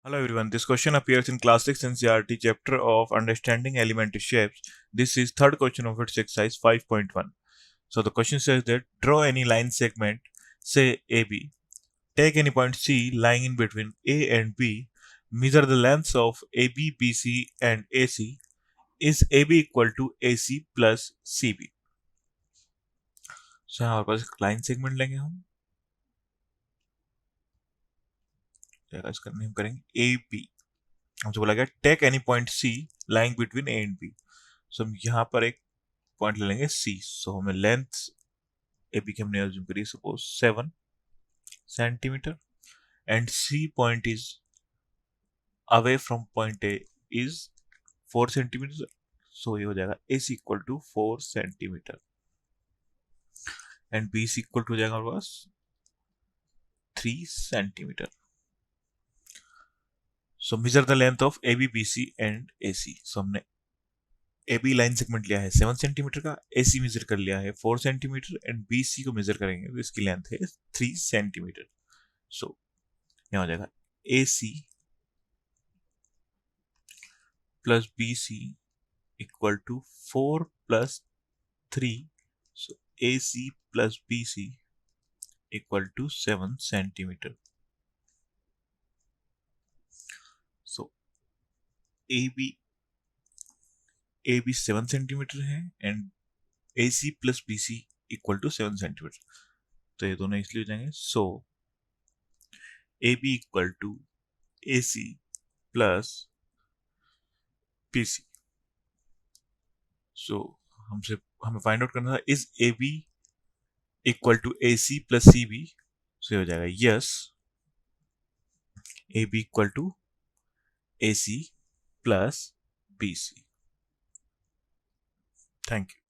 Hello everyone, this question appears in Class 6 NCERT chapter of Understanding Elementary Shapes. This is third question of its exercise 5.1. So the question says that draw any line segment, say AB. Take any point C lying in between A and B. Measure the lengths of AB, BC and AC. Is AB equal to AC plus CB? So हमारे पास एक line segment लेंगे इसका name करेंगे AB. हमसे बोला गया take any point C lying between A and B. So हम यहाँ पर एक पॉइंट ले लेंगे सी. सो हमें लेंथ ए बी की हमने अज्यूम करी suppose 7 centimetre and C point is away from point A is 4 centimetre. So ये हो जाएगा A C equal to 4 centimetre and B C equal to हो जाएगा हमारे पास 3 centimetre. So measure the length of A B B C and A C. So हमने A B line segment लिया है 7 सेंटीमीटर का, ए सी मेजर कर लिया है 4 सेंटीमीटर एंड बी सी को मेजर करेंगे तो इसकी लेंथ है 3 सेंटीमीटर. सो यहाँ हो जाएगा A C plus B C equal to 4 plus 3. So A C plus B C equal to 7 centimetre. So A B 7 centimetre है and A C plus B C equal to 7 centimetre. तो ये दोनों इसलिए हो जाएंगे. So A B equal to A C plus B C. So हमें find out करना था is A B equal to A C plus C B. So हो जाएगा yes A B equal to A C plus B C. Thank you.